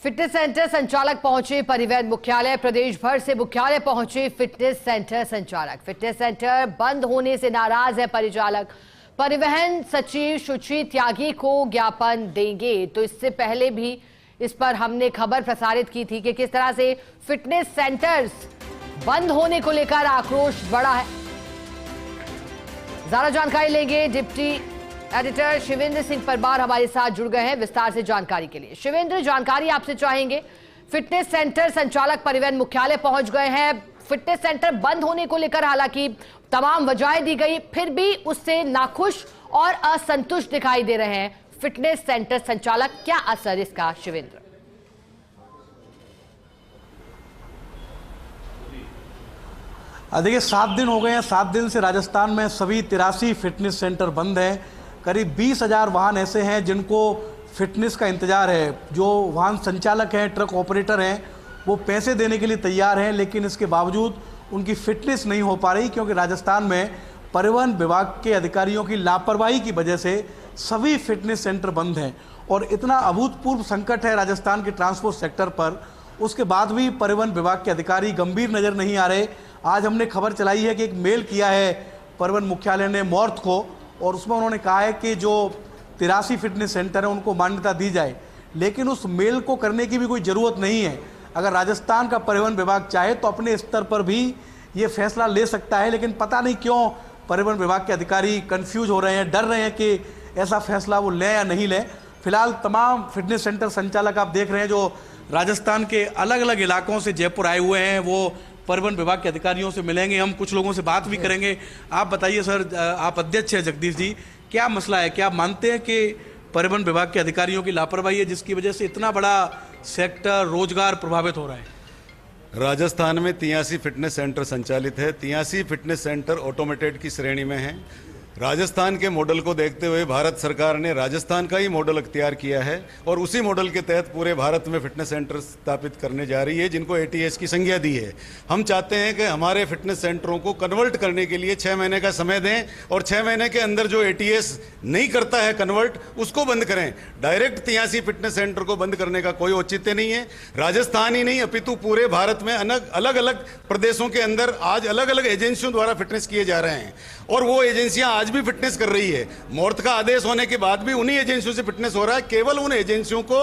Fitness centre संचालक पहुंचे परिवहन मुख्यालय। प्रदेश भर से मुख्यालय पहुंचे फिटनेस सेंटर संचालक। फिटनेस सेंटर बंद होने से नाराज है परिचालक। परिवहन सचिव शुचि त्यागी को ज्ञापन देंगे। तो इससे पहले भी इस पर हमने खबर प्रसारित की थी कि किस तरह से फिटनेस सेंटर्स बंद होने को लेकर आक्रोश बढ़ा है। ज्यादा जानकारी लेंगे, डिप्टी एडिटर शिवेंद्र सिंह परमार हमारे साथ जुड़ गए हैं विस्तार से जानकारी के लिए। शिवेंद्र, जानकारी आपसे चाहेंगे। फिटनेस सेंटर संचालक परिवहन मुख्यालय पहुंच गए हैं। फिटनेस सेंटर बंद होने को लेकर हालांकि तमाम वजहें दी गई, फिर भी उससे नाखुश और असंतुष्ट दिखाई दे रहे हैं फिटनेस सेंटर संचालक। क्या असर इसका, शिवेंद्र? देखिए, 7 दिन हो गए हैं। 7 दिन से राजस्थान में सभी 83 फिटनेस सेंटर बंद हैं। करीब 20,000 वाहन ऐसे हैं जिनको फिटनेस का इंतजार है। जो वाहन संचालक हैं, ट्रक ऑपरेटर हैं, वो पैसे देने के लिए तैयार हैं, लेकिन इसके बावजूद उनकी फिटनेस नहीं हो पा रही, क्योंकि राजस्थान में परिवहन विभाग के अधिकारियों की लापरवाही की वजह से सभी फिटनेस सेंटर बंद हैं। और इतना अभूतपूर्व संकट है राजस्थान के ट्रांसपोर्ट सेक्टर पर, उसके बाद भी परिवहन विभाग के अधिकारी गंभीर नज़र नहीं आ रहे। आज हमने खबर चलाई है कि एक मेल किया है परिवहन मुख्यालय ने मॉर्थ को, और उसमें उन्होंने कहा है कि जो 83 फिटनेस सेंटर हैं उनको मान्यता दी जाए, लेकिन उस मेल को करने की भी कोई ज़रूरत नहीं है। अगर राजस्थान का परिवहन विभाग चाहे तो अपने स्तर पर भी ये फैसला ले सकता है, लेकिन पता नहीं क्यों परिवहन विभाग के अधिकारी कंफ्यूज हो रहे हैं, डर रहे हैं कि ऐसा फैसला वो लें या नहीं लें। फिलहाल तमाम फिटनेस सेंटर संचालक आप देख रहे हैं जो राजस्थान के अलग अलग इलाकों से जयपुर आए हुए हैं, वो परिवहन विभाग के अधिकारियों से मिलेंगे। हम कुछ लोगों से बात भी करेंगे। आप बताइए सर, आप अध्यक्ष हैं जगदीश जी, क्या मसला है? क्या आप मानते हैं कि परिवहन विभाग के अधिकारियों की लापरवाही है जिसकी वजह से इतना बड़ा सेक्टर रोजगार प्रभावित हो रहा है? राजस्थान में 83 फिटनेस सेंटर संचालित है। 83 फिटनेस सेंटर ऑटोमेटेड की श्रेणी में हैं। राजस्थान के मॉडल को देखते हुए भारत सरकार ने राजस्थान का ही मॉडल अख्तियार किया है और उसी मॉडल के तहत पूरे भारत में फिटनेस सेंटर स्थापित करने जा रही है, जिनको ATS की संज्ञा दी है। हम चाहते हैं कि हमारे फिटनेस सेंटरों को कन्वर्ट करने के लिए 6 महीने का समय दें और 6 महीने के अंदर जो ATS नहीं करता है कन्वर्ट, उसको बंद करें। डायरेक्ट 83 फिटनेस सेंटर को बंद करने का कोई औचित्य नहीं है। राजस्थान ही नहीं अपितु पूरे भारत में अलग अलग प्रदेशों के अंदर आज अलग अलग एजेंसियों द्वारा फिटनेस किए जा रहे हैं और वो एजेंसियां आज भी फिटनेस कर रही है। मॉर्थ का आदेश होने के बाद भी उन्हीं एजेंसियों से फिटनेस हो रहा है। केवल उन एजेंसियों को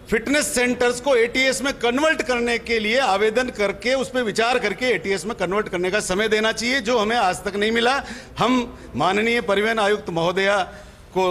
फिटनेस सेंटर्स को ATS में कन्वर्ट करने के लिए आवेदन करके उस पर विचार करके ATS में कन्वर्ट करने का समय देना चाहिए, जो हमें आज तक नहीं मिला। हम माननीय परिवहन आयुक्त महोदया को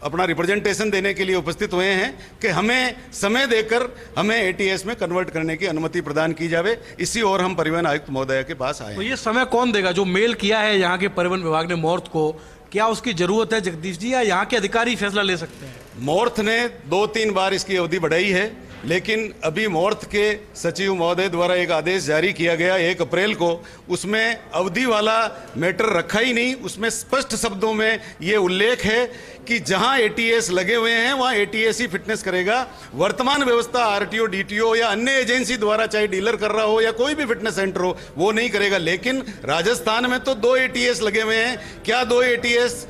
अपना रिप्रेजेंटेशन देने के लिए उपस्थित हुए हैं कि हमें समय देकर हमें ATS में कन्वर्ट करने की अनुमति प्रदान की जावे। इसी और हम परिवहन आयुक्त महोदया के पास आए। तो ये समय कौन देगा? जो मेल किया है यहाँ के परिवहन विभाग ने मॉर्थ को, क्या उसकी जरूरत है जगदीश जी, या यहाँ के अधिकारी फैसला ले सकते हैं? मॉर्थ ने 2-3 बार इसकी अवधि बढ़ाई है, लेकिन अभी मॉर्थ के सचिव महोदय द्वारा एक आदेश जारी किया गया 1 अप्रैल को, उसमें अवधि वाला मैटर रखा ही नहीं। उसमें स्पष्ट शब्दों में ये उल्लेख है कि जहां ATS लगे हुए हैं वहां ATS ही फिटनेस करेगा। वर्तमान व्यवस्था RTO, DTO या अन्य एजेंसी द्वारा, चाहे डीलर कर रहा हो या कोई भी फिटनेस सेंटर हो, वो नहीं करेगा। लेकिन राजस्थान में तो 2 ATS लगे हुए हैं। क्या 2 ATS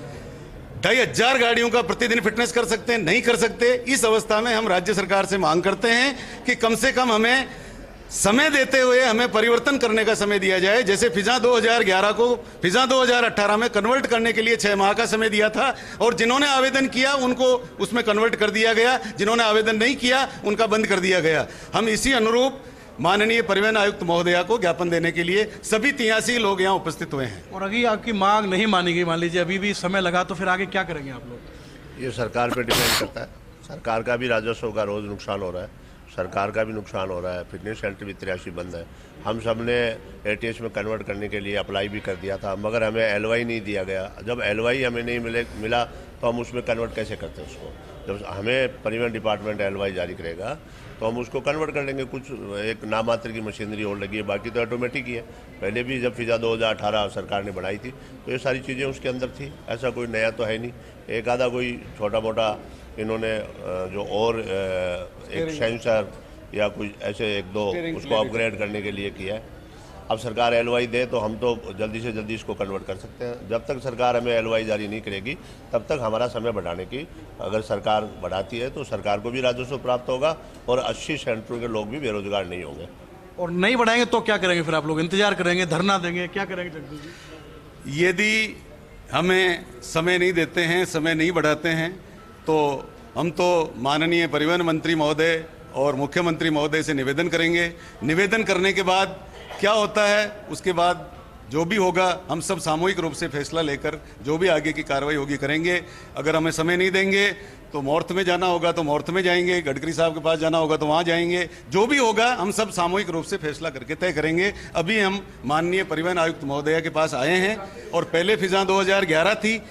2,500 गाड़ियों का प्रतिदिन फिटनेस कर सकते हैं? नहीं कर सकते। इस अवस्था में हम राज्य सरकार से मांग करते हैं कि कम से कम हमें समय देते हुए हमें परिवर्तन करने का समय दिया जाए। जैसे फिजा 2011 को फिजा 2018 में कन्वर्ट करने के लिए 6 माह का समय दिया था और जिन्होंने आवेदन किया उनको उसमें कन्वर्ट कर दिया गया, जिन्होंने आवेदन नहीं किया उनका बंद कर दिया गया। हम इसी अनुरूप माननीय परिवहन आयुक्त महोदया को ज्ञापन देने के लिए सभी 83 लोग यहाँ उपस्थित हुए हैं। और अगर आपकी मांग नहीं मानी गई, मान लीजिए अभी भी समय लगा, तो फिर आगे क्या करेंगे आप लोग? ये सरकार पे डिपेंड करता है। सरकार का भी राजस्व का रोज नुकसान हो रहा है, सरकार का भी नुकसान हो रहा है। फिटनेस सेंटर भी 83 बंद है। हम सब ने ATS में कन्वर्ट करने के लिए अप्लाई भी कर दिया था, मगर हमें LY नहीं दिया गया। जब LY हमें नहीं मिला तो हम उसमें कन्वर्ट कैसे करते हैं उसको? जब हमें परिवहन डिपार्टमेंट LY जारी करेगा तो हम उसको कन्वर्ट कर लेंगे। कुछ एक नामात्र की मशीनरी और लगी है, बाकी तो ऑटोमेटिक ही है। पहले भी जब फिजा 2018 सरकार ने बढ़ाई थी तो ये सारी चीज़ें उसके अंदर थी। ऐसा कोई नया तो है नहीं। एक आधा कोई छोटा मोटा इन्होंने जो और एक सेंसर या कुछ ऐसे 1-2 उसको अपग्रेड करने के लिए किया है। अब सरकार LOI दे तो हम तो जल्दी से जल्दी इसको कन्वर्ट कर सकते हैं। जब तक सरकार हमें LOI जारी नहीं करेगी तब तक हमारा समय बढ़ाने की, अगर सरकार बढ़ाती है तो सरकार को भी राजस्व प्राप्त होगा और 80 सेंटरों के लोग भी बेरोजगार नहीं होंगे। और नहीं बढ़ाएंगे तो क्या करेंगे फिर? आप लोग इंतजार करेंगे, धरना देंगे, क्या करेंगे जगदीश जी? यदि हमें समय नहीं देते हैं, समय नहीं बढ़ाते हैं, तो हम तो माननीय परिवहन मंत्री महोदय और मुख्यमंत्री महोदय से निवेदन करेंगे। निवेदन करने के बाद क्या होता है, उसके बाद जो भी होगा हम सब सामूहिक रूप से फैसला लेकर जो भी आगे की कार्रवाई होगी करेंगे। अगर हमें समय नहीं देंगे तो मॉर्थ में जाना होगा तो मॉर्थ में जाएंगे, गडकरी साहब के पास जाना होगा तो वहाँ जाएंगे। जो भी होगा हम सब सामूहिक रूप से फैसला करके तय करेंगे। अभी हम माननीय परिवहन आयुक्त महोदय के पास आए हैं और पहले फिजा 2011 थी,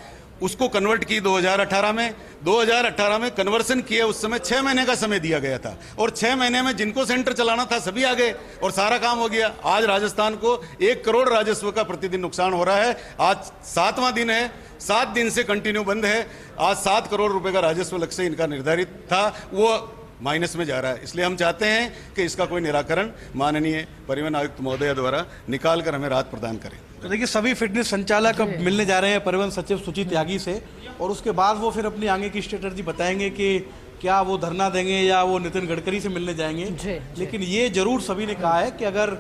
उसको कन्वर्ट की 2018 में। 2018 में कन्वर्सन किए, उस समय 6 महीने का समय दिया गया था और 6 महीने में जिनको सेंटर चलाना था सभी आ गए और सारा काम हो गया। आज राजस्थान को 1 करोड़ राजस्व का प्रतिदिन नुकसान हो रहा है। आज 7वां दिन है, 7 दिन से कंटिन्यू बंद है। आज 7 करोड़ रुपए का राजस्व लक्ष्य इनका निर्धारित था, वो माइनस में जा रहा है। इसलिए हम चाहते हैं कि इसका कोई निराकरण माननीय परिवहन आयुक्त महोदय द्वारा निकाल कर हमें राहत प्रदान करें। तो देखिए, सभी फिटनेस संचालक अब मिलने जा रहे हैं परिवहन सचिव सुची त्यागी से और उसके बाद वो फिर अपनी आगे की स्ट्रेटजी बताएंगे कि क्या वो धरना देंगे या वो नितिन गडकरी से मिलने जाएंगे। लेकिन ये जरूर सभी ने कहा है कि अगर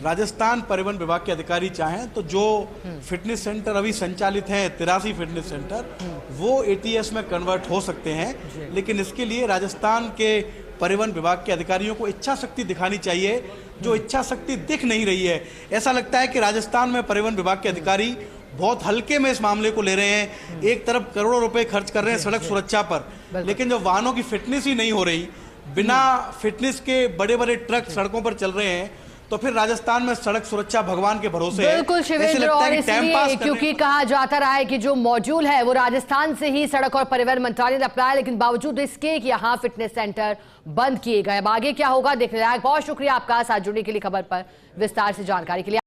राजस्थान परिवहन विभाग के अधिकारी चाहें तो जो फिटनेस सेंटर अभी संचालित हैं 83 फिटनेस सेंटर, वो ATS में कन्वर्ट हो सकते हैं। लेकिन इसके लिए राजस्थान के परिवहन विभाग के अधिकारियों को इच्छा शक्ति दिखानी चाहिए, जो इच्छा शक्ति दिख नहीं रही है। ऐसा लगता है कि राजस्थान में परिवहन विभाग के अधिकारी बहुत हल्के में इस मामले को ले रहे हैं। एक तरफ करोड़ों रुपए खर्च कर रहे हैं सड़क सुरक्षा पर, लेकिन जब वाहनों की फिटनेस ही नहीं हो रही, बिना फिटनेस के बड़े बड़े ट्रक सड़कों पर चल रहे हैं, तो फिर राजस्थान में सड़क सुरक्षा भगवान के भरोसे है। बिल्कुल शिवेंद्र, और इसलिए क्योंकि कहा जाता रहा है कि जो मॉड्यूल है वो राजस्थान से ही सड़क और परिवहन मंत्रालय ने अपनाया, लेकिन बावजूद इसके कि यहाँ फिटनेस सेंटर बंद किए गए। अब आगे क्या होगा देखने लायक। बहुत शुक्रिया आपका साथ जुड़ने के लिए, खबर पर विस्तार से जानकारी के लिए।